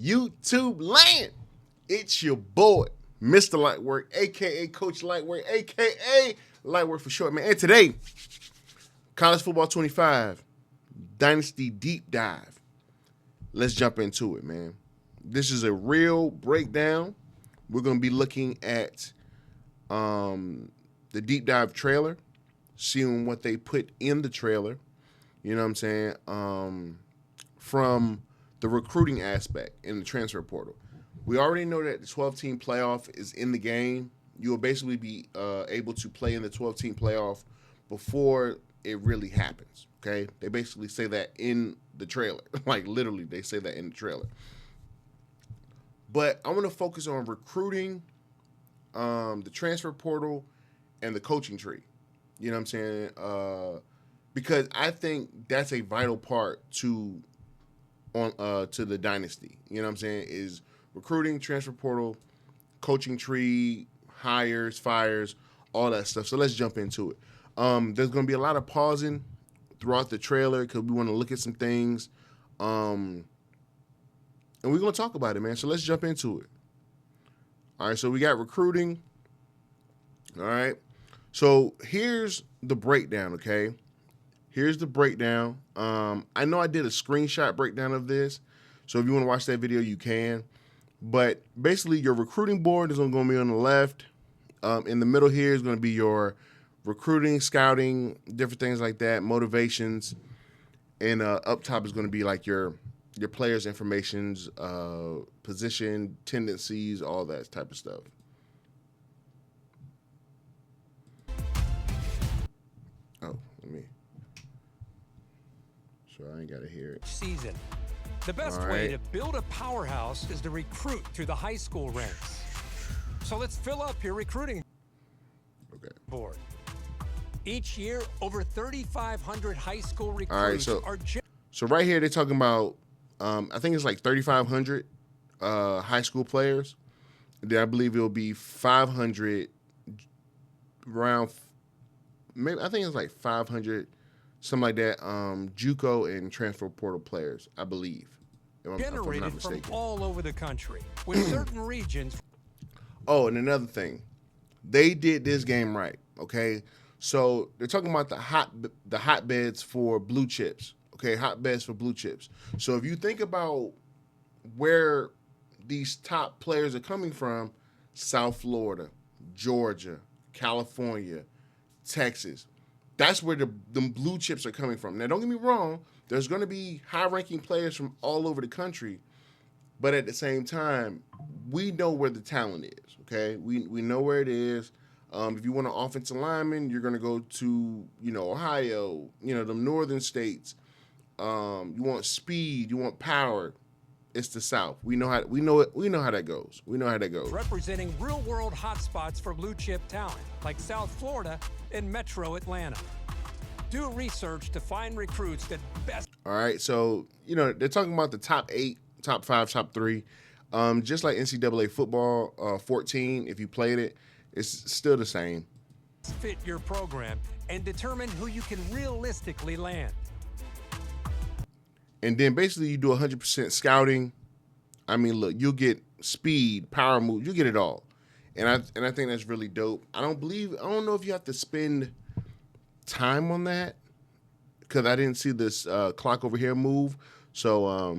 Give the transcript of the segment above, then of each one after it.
YouTube land. It's your boy, Mr. Lightwork, aka Coach Lightwork, aka Lightwork for short, man. And today, College Football 25, Dynasty Deep Dive. Let's jump into it, man. This is a real breakdown. We're going to be looking at the deep dive trailer, seeing what they put in the trailer, you know what I'm saying, from the recruiting aspect in the transfer portal. We already know that the 12-team playoff is in the game. You will basically be able to play in the 12-team playoff before it really happens, okay? They basically say that in the trailer. Like, literally, they say that in the trailer. But I want to focus on recruiting, the transfer portal, and the coaching tree. You know what I'm saying? Because I think that's a vital part to the dynasty. You know what I'm saying? Is recruiting, transfer portal, coaching tree, hires, fires, all that stuff. So let's jump into it. There's going to be a lot of pausing throughout the trailer because we want to look at some things. And we're going to talk about it, man. So let's jump into it. All right, so we got recruiting. All right. So here's the breakdown, okay? Here's the breakdown. I know I did a screenshot breakdown of this, so if you want to watch that video, you can. But basically, your recruiting board is going to be on the left. In the middle here is going to be your recruiting, scouting, different things like that, motivations. And up top is going to be like your players' informations, position, tendencies, all that type of stuff. Oh, let me. So I ain't got to hear it. Season. The best way to build a powerhouse is to recruit through the high school ranks. So let's fill up your recruiting board. Each year, over 3,500 high school recruits are. So right here, they're talking about, I think it's like 3,500 high school players. Then I believe it'll be 500 around. Maybe I think it's like 500, something like that. JUCO and transfer portal players, I believe. Generated from all over the country, with certain regions. Oh, and another thing, they did this game right. Okay, so they're talking about the hotbeds for blue chips. Okay, hotbeds for blue chips. So if you think about where these top players are coming from, South Florida, Georgia, California, Texas, that's where the blue chips are coming from. Now, don't get me wrong, there's going to be high-ranking players from all over the country, but at the same time, we know where the talent is, okay? We know where it is. If you want an offensive lineman, you're going to go to, Ohio, them northern states. You want speed, you want power. It's the South. We know how that goes. Representing real-world hotspots for blue-chip talent, like South Florida and Metro Atlanta. Do research to find recruits that best. All right, so they're talking about the top 8, top 5, top 3. Just like NCAA football 14, if you played it, it's still the same. Fit your program and determine who you can realistically land. And then basically you do 100% scouting. I mean, look, you'll get speed, power move, you get it all. And I think that's really dope. I don't know if you have to spend time on that because I didn't see this clock over here move. So, a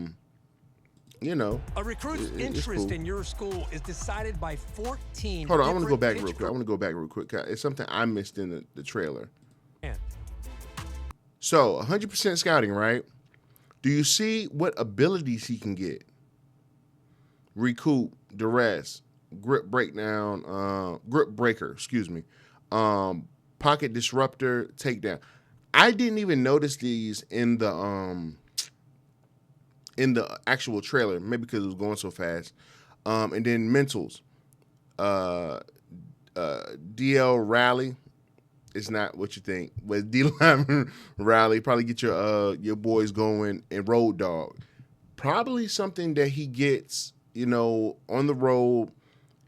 recruit's interest in your school is decided by 14. Hold on, I want to go back real quick. It's something I missed in the trailer. So, 100% scouting, right? Do you see what abilities he can get? Recoup, duress, grip breakdown, grip breaker, pocket disruptor, takedown. I didn't even notice these in the actual trailer, maybe because it was going so fast. And then mentals, DL rally. It's not what you think. But D-line rally, probably get your boys going, and road dog. Probably something that he gets, on the road.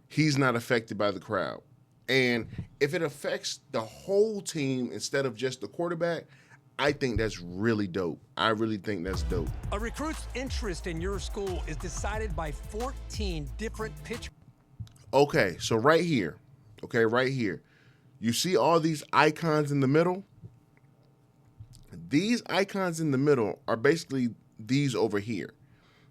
He's not affected by the crowd. And if it affects the whole team instead of just the quarterback, I think that's really dope. I really think that's dope. A recruit's interest in your school is decided by 14 different pitch. Okay, so right here, you see all these icons in the middle? These icons in the middle are basically these over here,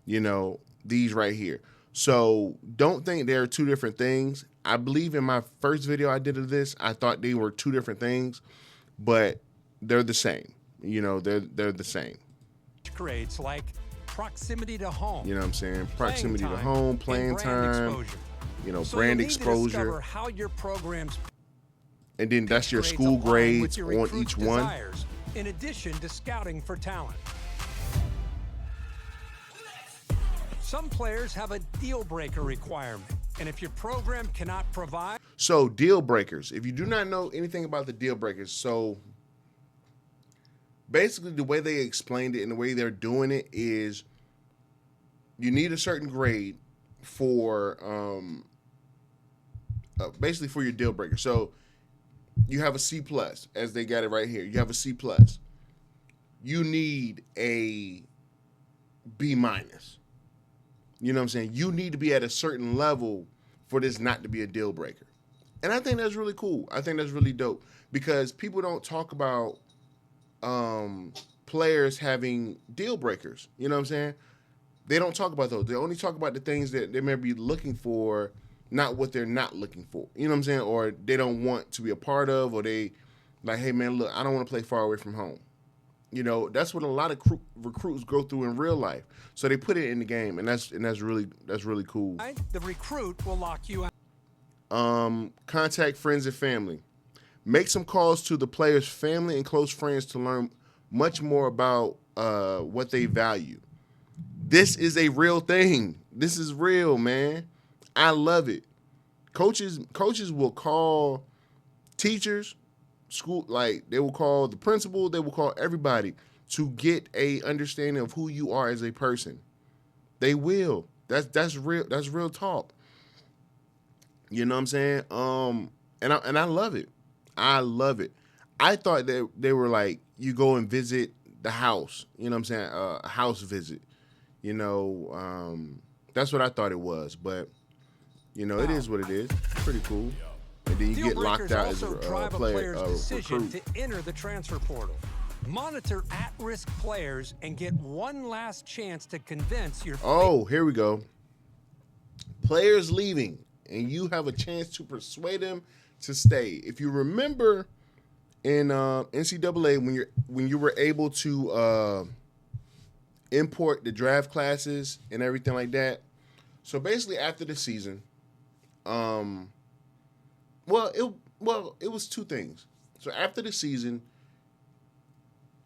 these right here. So don't think they're two different things. I believe in my first video I did of this, I thought they were two different things, but they're the same. They're the same. Grades like proximity to home. You know what I'm saying? Proximity to home, playing time, so brand you'll need exposure. To discover how your programs and then that's your school grades on each one. Desires, in addition to scouting for talent. Some players have a deal breaker requirement, and if your program cannot provide. So deal breakers, if you do not know anything about the deal breakers, so basically the way they explained it and the way they're doing it is you need a certain grade for basically for your deal breaker. So you have a C+, as they got it right here. You have a C+. You need a B-. You know what I'm saying? You need to be at a certain level for this not to be a deal breaker. And I think that's really cool. I think that's really dope because people don't talk about players having deal breakers. You know what I'm saying? They don't talk about those. They only talk about the things that they may be looking for, not what they're not looking for. You know what I'm saying? Or they don't want to be a part of, or they like, hey man, look, I don't want to play far away from home. That's what a lot of recruits go through in real life. So they put it in the game, and that's really cool. The recruit will lock you out. Contact friends and family. Make some calls to the player's family and close friends to learn much more about what they value. This is a real thing. This is real, man. I love it. Coaches will call teachers, school, like they will call the principal, they will call everybody to get a understanding of who you are as a person. They will. That's real. That's real talk. You know what I'm saying? And I love it. I love it. I thought that they were like, you go and visit the house. You know what I'm saying? A house visit. That's what I thought it was. But, it is what it is. Pretty cool. And then you get locked out as a player, decision recruit. To enter the transfer portal. Monitor at-risk players and get one last chance to convince your. Oh, here we go. Players leaving, and you have a chance to persuade them to stay. If you remember in NCAA, when you were able to import the draft classes and everything like that. So basically, after the season, it was two things. So after the season,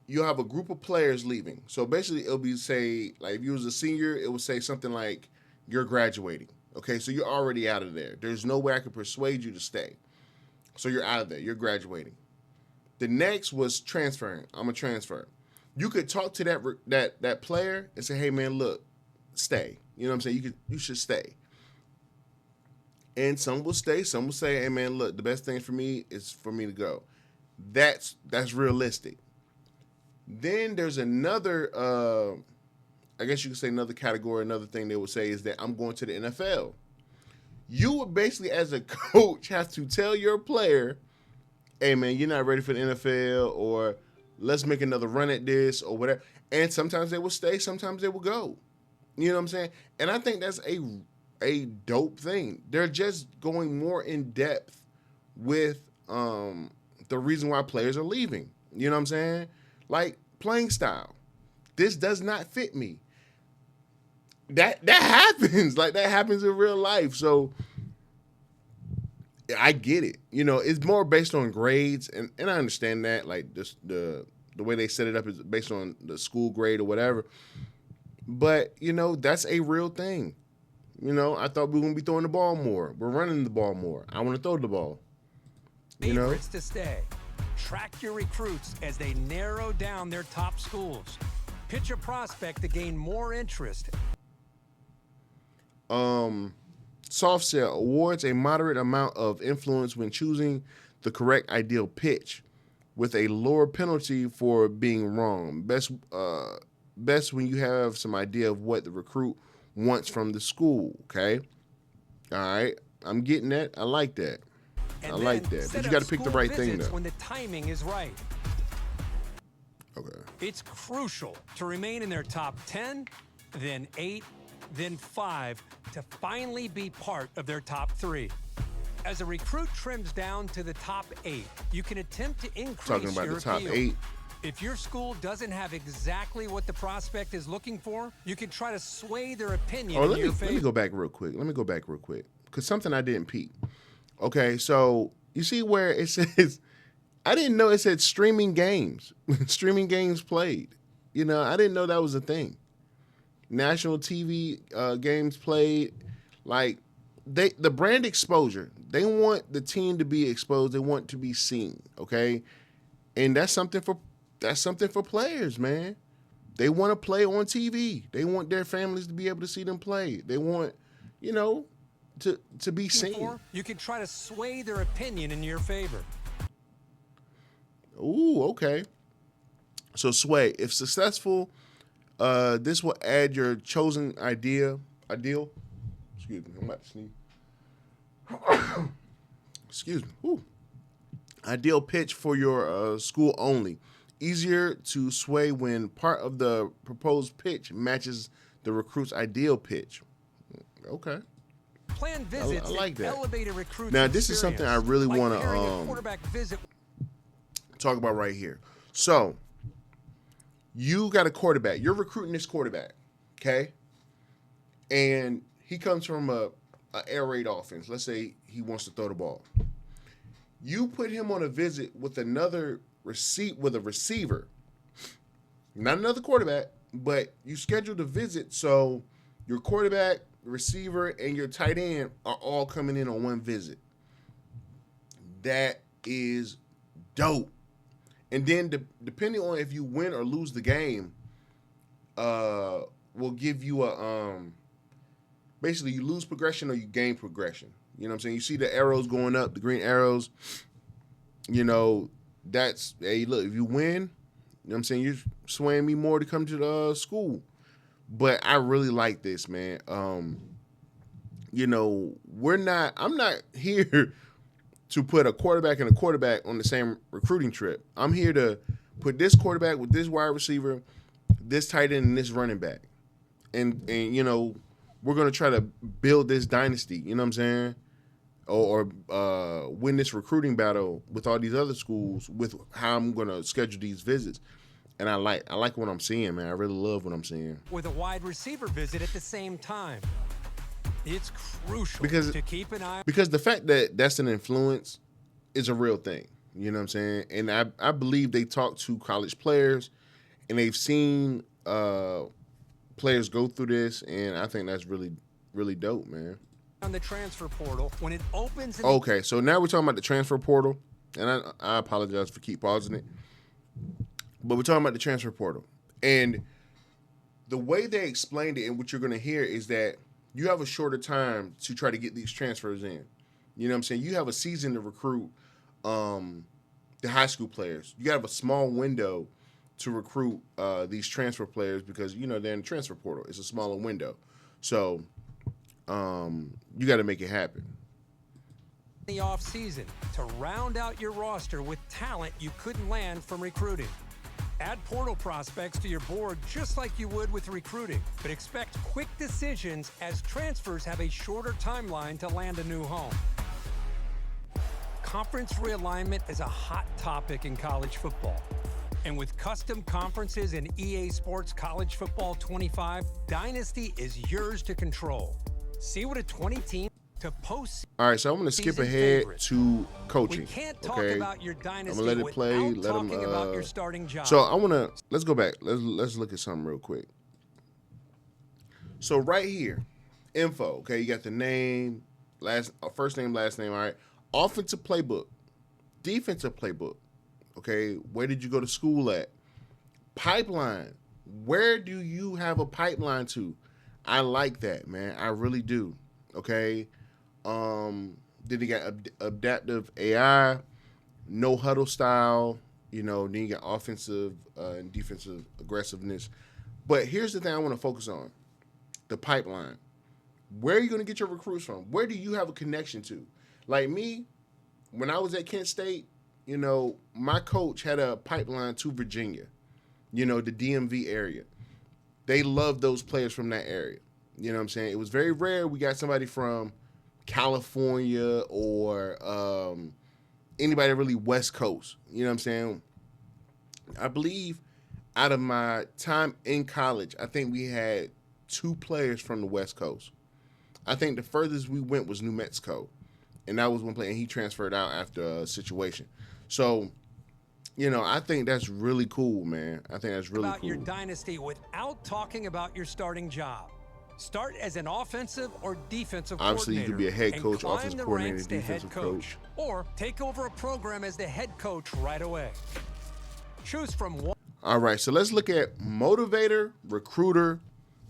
you'll have a group of players leaving. So basically, it'll be say like if you was a senior, it would say something like you're graduating. Okay, so you're already out of there. There's no way I could persuade you to stay. So you're out of there. You're graduating. The next was transferring. I'm a transfer. You could talk to that player and say, "Hey man, look, stay." You know what I'm saying? You should stay. And some will stay. Some will say, "Hey man, look, the best thing for me is for me to go." That's realistic. Then there's another, I guess you could say another category, another thing they would say is that I'm going to the NFL. You would basically, as a coach, have to tell your player, hey, man, you're not ready for the NFL, or let's make another run at this, or whatever. And sometimes they will stay, sometimes they will go. You know what I'm saying? And I think that's a dope thing. They're just going more in depth with the reason why players are leaving. You know what I'm saying? Like playing style. This does not fit me. That happens. Like that happens in real life. So I get it. It's more based on grades, and I understand that. Like this, the way they set it up is based on the school grade or whatever. But that's a real thing. I thought we were gonna be throwing the ball more. We're running the ball more. I want to throw the ball. Favorites to stay. Track your recruits as they narrow down their top schools. Pitch a prospect to gain more interest. Soft sell awards a moderate amount of influence when choosing the correct ideal pitch. with a lower penalty for being wrong. Best when you have some idea of what the recruit wants from the school. Okay, all right, I'm getting that. I like that. I like that. But you got to pick the right thing though. When the timing is right. Okay. It's crucial to remain in their top 10, then 8, then 5 to finally be part of their top 3. As a recruit trims down to the top 8, you can attempt to increase talking about your the top appeal. 8. If your school doesn't have exactly what the prospect is looking for, you can try to sway their opinion in your favor. Let me go back real quick. Because something I didn't peep. Okay, so you see where it says, I didn't know it said streaming games. Streaming games played. You know, I didn't know that was a thing. National TV games played. Like, the brand exposure. They want the team to be exposed. They want to be seen, okay? And that's something for players, man. They want to play on TV. They want their families to be able to see them play. They want, you know, to be seen. You can try to sway their opinion in your favor. Ooh, okay. So sway. If successful, this will add your chosen ideal. Excuse me, I'm about to sneeze. Excuse me. Ooh. Ideal pitch for your school only. Easier to sway when part of the proposed pitch matches the recruit's ideal pitch. Okay. Plan visits I like that. Elevate a recruit's now, this is something I really want to quarterback visit. Talk about right here. So, you got a quarterback. You're recruiting this quarterback, okay? And he comes from a air raid offense. Let's say he wants to throw the ball. You put him on a visit with a receiver, not another quarterback, but you scheduled a visit so your quarterback, receiver, and your tight end are all coming in on one visit. That is dope. And then depending on if you win or lose the game, will give you basically you lose progression or you gain progression. You know what I'm saying? You see the arrows going up, the green arrows. You know, that's, hey, look, if you win, you know what I'm saying, you're swaying me more to come to the school. But I really like this, man. You know, I'm not here to put a quarterback and a quarterback on the same recruiting trip. I'm here to put this quarterback with this wide receiver, this tight end, and this running back. And you know, we're going to try to build this dynasty, you know what I'm saying? Or win this recruiting battle with all these other schools with how I'm going to schedule these visits. And I like what I'm seeing, man. I really love what I'm seeing. With a wide receiver visit at the same time. It's crucial to keep an eye. Because the fact that that's an influence is a real thing. You know what I'm saying? And I believe they talk to college players and they've seen players go through this. And I think that's really, really dope, man. On the transfer portal, when it opens. Okay, so now we're talking about the transfer portal. And I apologize for keep pausing it. But we're talking about the transfer portal. And the way they explained it and what you're going to hear is that you have a shorter time to try to get these transfers in. You know what I'm saying? You have a season to recruit the high school players. You have a small window to recruit these transfer players because, you know, they're in the transfer portal. It's a smaller window. So you got to make it happen. The off season to round out your roster with talent you couldn't land from recruiting. Add portal prospects to your board just like you would with recruiting, but expect quick decisions as transfers have a shorter timeline to land a new home. Conference realignment is a hot topic in college football. And with custom conferences in EA Sports College Football 25, Dynasty is yours to control. See what a 20-team to post. All right, so I'm going to skip ahead to coaching. We can't talk about your dynasty I'm going to let it play. Let them about your starting job. So I want to let's go back. Let's look at something real quick. So right here, info. Okay, you got the name, first name, last name. All right, offensive playbook, defensive playbook. Okay, where did you go to school at? Pipeline. Where do you have a pipeline to? I like that, man. I really do. Okay. Then you got adaptive AI, no huddle style, Then you got offensive and defensive aggressiveness. But here's the thing I want to focus on: the pipeline. Where are you going to get your recruits from? Where do you have a connection to? Like me, when I was at Kent State, my coach had a pipeline to Virginia, the DMV area. They loved those players from that area. You know what I'm saying? It was very rare we got somebody from California or anybody really West Coast. You know what I'm saying? I believe out of my time in college, I think we had 2 players from the West Coast. I think the furthest we went was New Mexico. And that was one player, and he transferred out after a situation. So, I think that's really cool, man. I think that's really cool. About your dynasty without talking about your starting job. Start as an offensive or defensive Obviously, coordinator. you could be a head coach, and climb offensive the coordinator, ranks to defensive head coach. Or take over a program as the head coach right away. Choose from one. All right, so let's look at motivator, recruiter,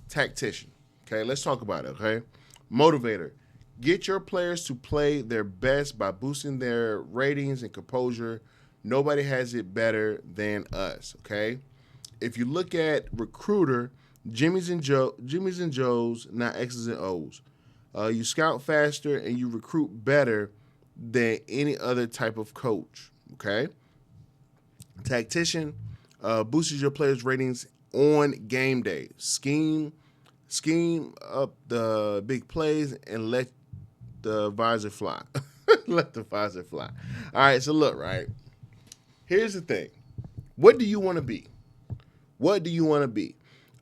tactician. Okay, let's talk about it, okay? Motivator. Get your players to play their best by boosting their ratings and composure. Nobody has it better than us, okay? If you look at recruiter, Jimmy's and Joe's, not X's and O's. You scout faster and you recruit better than any other type of coach, okay? Tactician, boosts your players' ratings on game day. Scheme up the big plays and let the visor fly. Let the visor fly. All right, so look, right? Here's the thing. What do you want to be? What do you want to be?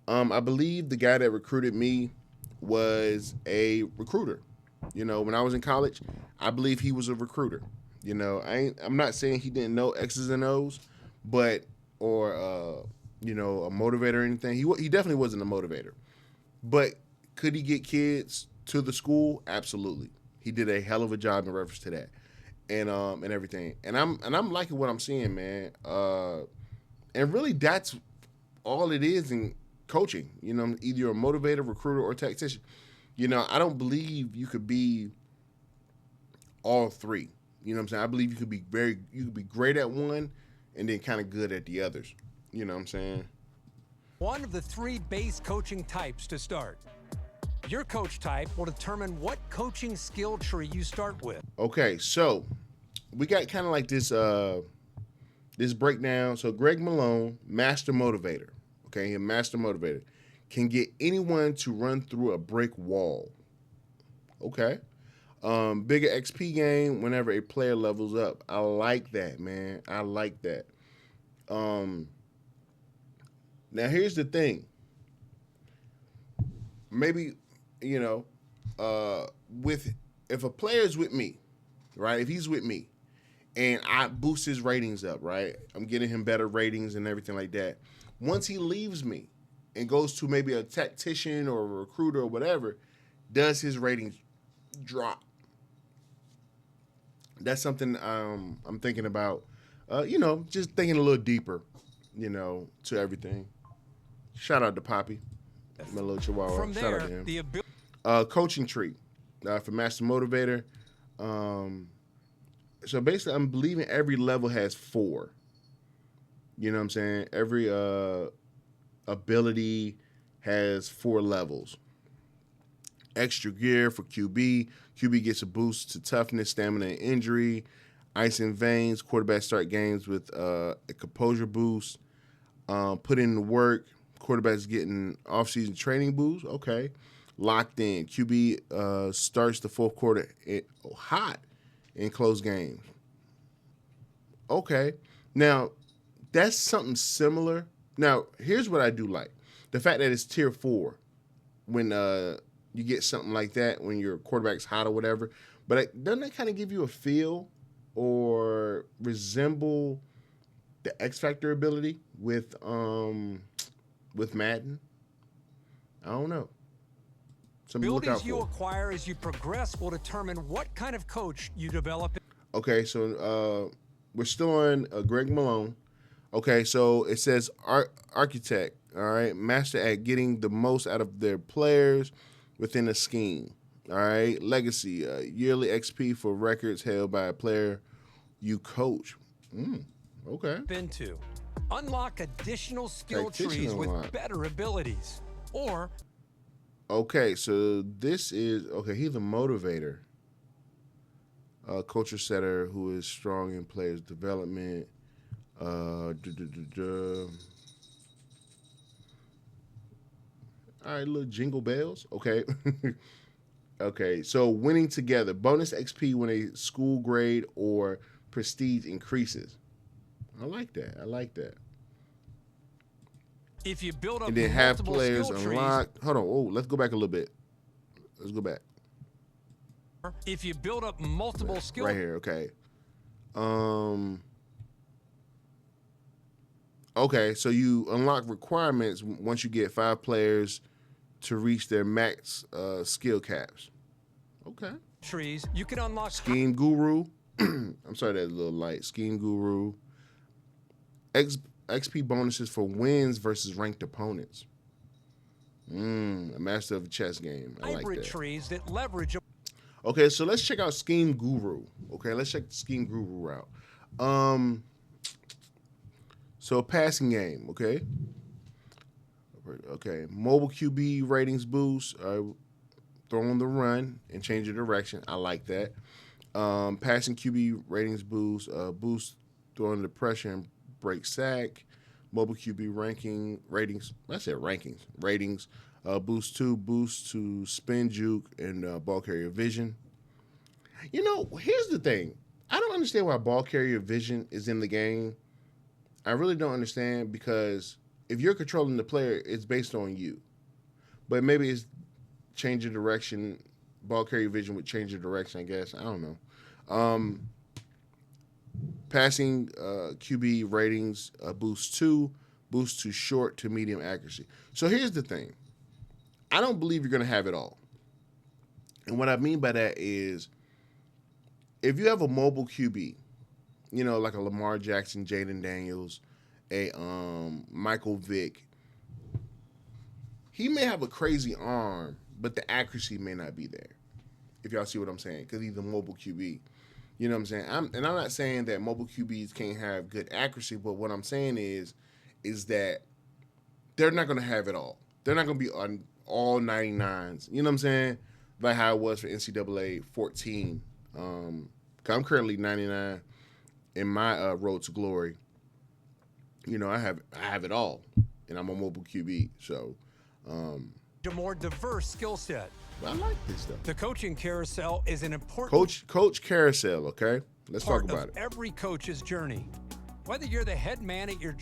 I believe the guy that recruited me was a recruiter. When I was in college, I believe he was a recruiter. I'm not saying he didn't know X's and O's, but or a motivator or anything. He definitely wasn't a motivator. But could he get kids to the school? Absolutely. He did a hell of a job in reference to that, and everything. And I'm liking what I'm seeing, man. And really, that's all it is in coaching. Either you're a motivator, recruiter, or tactician. I don't believe you could be all 3. You know what I'm saying? I believe you could be great at one, and then kind of good at the others. You know what I'm saying? One of the 3 base coaching types to start. Your coach type will determine what coaching skill tree you start with. Okay, so we got kind of like this breakdown. So Greg Malone, master motivator. Okay, a master motivator can get anyone to run through a brick wall. Okay. Bigger XP game whenever a player levels up. I like that, man. I like that. Now here's the thing. Maybe, if a player's with me, right? If he's with me and I boost his ratings up, right? I'm getting him better ratings and everything like that. Once he leaves me and goes to maybe a tactician or a recruiter or whatever, does his ratings drop? That's something I'm thinking about, just thinking a little deeper, to everything. Shout out to Poppy, my little chihuahua. From there, shout out to him. Coaching tree for Master Motivator. So basically, I'm believing every level has 4. You know what I'm saying? Every ability has 4 levels. Extra gear for QB. QB gets a boost to toughness, stamina, and injury. Ice and veins. Quarterbacks start games with a composure boost. Put in the work. Quarterbacks getting off-season training boost. Okay. Locked in. QB starts the fourth quarter hot in close games. Okay. Now, that's something similar. Now, here's what I do like. The fact that it's tier 4 when you get something like that when your quarterback's hot or whatever. But doesn't that kind of give you a feel or resemble the X Factor ability with Madden? I don't know. Abilities you acquire as you progress will determine what kind of coach you develop. Okay, so we're still on Greg Malone. Okay, so it says architect, all right, master at getting the most out of their players within a scheme, all right. Legacy, yearly XP for records held by a player you coach. Okay. Into. Unlock additional skill trees with better abilities. Or. Okay, so this is, okay, he's a motivator. Culture setter who is strong in players' development. All right, little jingle bells. Okay. Okay, so winning together. Bonus XP when a school grade or prestige increases. I like that. I like that. If you build up and then have players unlocked. Hold on. Oh, let's go back a little bit. Let's go back. If you build up multiple skill. Right here. Okay. Okay, so you unlock requirements once you get 5 players to reach their max skill caps. Okay. Trees. You can unlock Scheme Guru. I'm sorry, that's a little light. Scheme Guru. XP bonuses for wins versus ranked opponents. A master of a chess game. I like that. Trees that leverage. Okay, so let's check out Scheme Guru. Okay, let's check the Scheme Guru out. So a passing game. Okay. Okay, mobile QB ratings boost. Throw on the run and change your direction. I like that. Passing QB ratings boost. Boost throwing the pressure and break sack. Mobile QB ratings. I said rankings. Ratings. Boost to spin juke and ball carrier vision. You know, here's the thing. I don't understand why ball carrier vision is in the game. I really don't understand, because if you're controlling the player, it's based on you. But maybe it's change your direction. Ball carrier vision would change your direction, I guess. I don't know. Passing QB ratings boost to short to medium accuracy. So here's the thing. I don't believe you're going to have it all. And what I mean by that is, if you have a mobile QB, you know, like a Lamar Jackson, Jaden Daniels, a Michael Vick, he may have a crazy arm, but the accuracy may not be there. If y'all see what I'm saying, because he's a mobile QB. You know what I'm saying? I'm not saying that mobile QBs can't have good accuracy, but what I'm saying is that they're not going to have it all. They're not going to be on all 99s. You know what I'm saying? Like how it was for NCAA 14. Cause I'm currently 99 in my road to glory. You know, I have it all, and I'm a mobile QB. So, a more diverse skill set. I like this stuff. The coaching carousel is an important coach carousel. Okay, let's talk about it. Every coach's journey, whether you're the head man at your.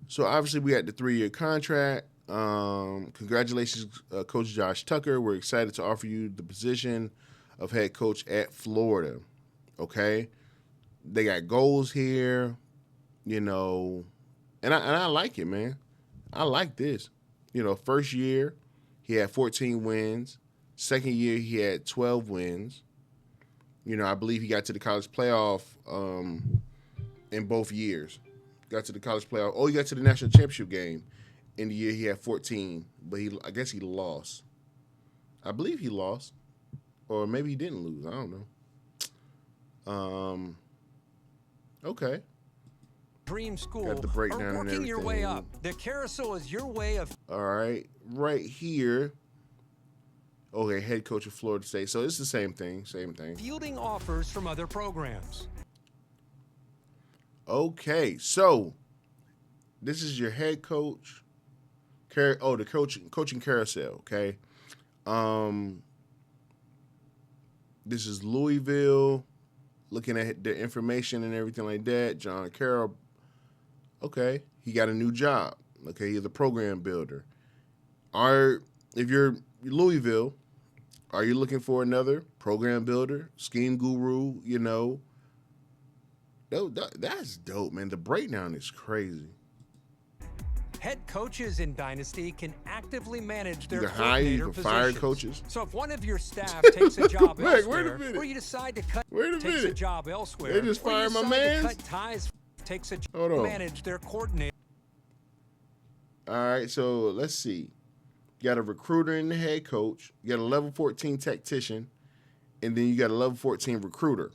So obviously we had the 3-year contract. Congratulations, Coach Josh Tucker. We're excited to offer you the position of head coach at Florida. Okay, they got goals here, you know, and I like it, man. I like this. You know, first year he had 14 wins. Second year he had 12 wins. You know, I believe he got to the college playoff in both years. Got to the college playoff. Oh, he got to the national championship game in the year he had 14, but I guess he lost. I believe he lost, or maybe he didn't lose. I don't know. Okay. Dream school. Got the breakdown or working and everything. Your way up. The carousel is your way of. All right, right here. Okay, head coach of Florida State. So it's the same thing. Fielding offers from other programs. Okay, so this is your head coach. The coaching carousel. Okay. This is Louisville. Looking at the information and everything like that. John Carroll. Okay, he got a new job. Okay, he's a program builder. If you're Louisville, are you looking for another program builder, scheme guru? You know, that's dope, man. The breakdown is crazy. Head coaches in Dynasty can actively manage their coordinator positions. Fire coaches. So if one of your staff takes a job elsewhere, or you decide to takes a job elsewhere, they just fired my man. Cut ties, takes a job to manage their coordinator. All right, so let's see. You got a recruiter and the head coach. You got a level 14 tactician, and then you got a level 14 recruiter.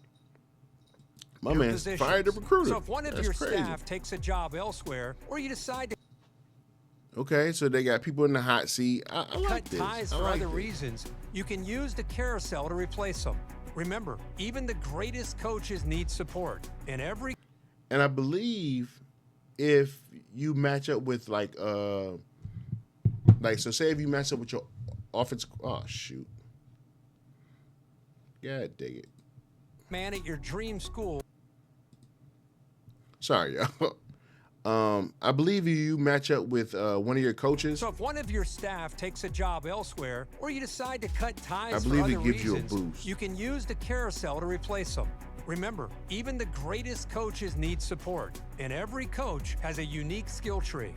My man fired the recruiter. So if one of your staff takes a job elsewhere, or you decide to okay, so they got people in the hot seat. I like this. cut ties for other reasons, you can use the carousel to replace them. Remember, even the greatest coaches need support. And I believe if you match up with so say if you match up with your offense, oh shoot. God dang it. Man at your dream school. Sorry, y'all. I believe you match up with one of your coaches. So if one of your staff takes a job elsewhere, or you decide to cut ties I believe for it other gives reasons, you a boost. you can use the carousel to replace them. Remember, even the greatest coaches need support, and every coach has a unique skill tree.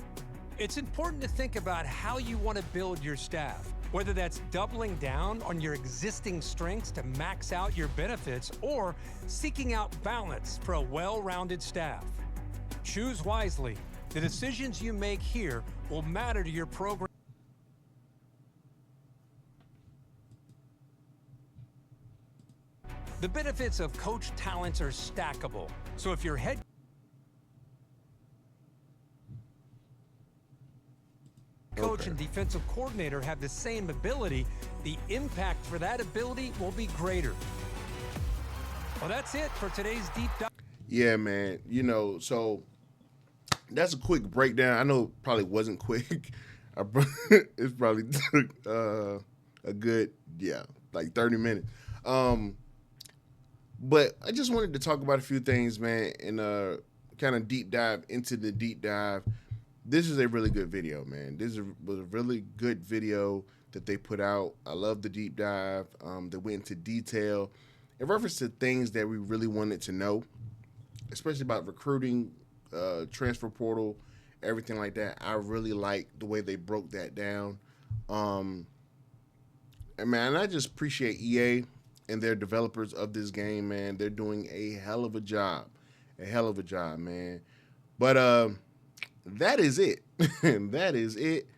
It's important to think about how you want to build your staff, whether that's doubling down on your existing strengths to max out your benefits or seeking out balance for a well-rounded staff. Choose wisely. The decisions you make here will matter to your program. The benefits of coach talents are stackable. So if your head coach and defensive coordinator have the same ability, the impact for that ability will be greater. Well, that's it for today's deep dive. Yeah, man. So that's a quick breakdown. I know it probably wasn't quick. It probably took a good, like 30 minutes. But I just wanted to talk about a few things, man, and kind of deep dive into the deep dive. This is a really good video, man. This was a really good video that they put out. I love the deep dive. They went into detail in reference to things that we really wanted to know, especially about recruiting, transfer portal, everything like that. I really like the way they broke that down. And man, I just appreciate EA and their developers of this game, man. They're doing a hell of a job. Man. But that is it. That is it.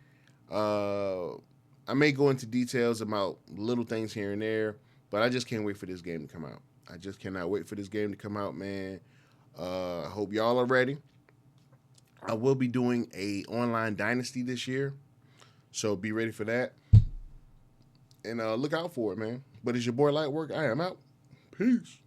I may go into details about little things here and there, but I just can't wait for this game to come out. I just cannot wait for this game to come out, man. I hope y'all are ready. I will be doing a online Dynasty this year, so be ready for that. And look out for it, man. But it's your boy Lightwork. I am out. Peace.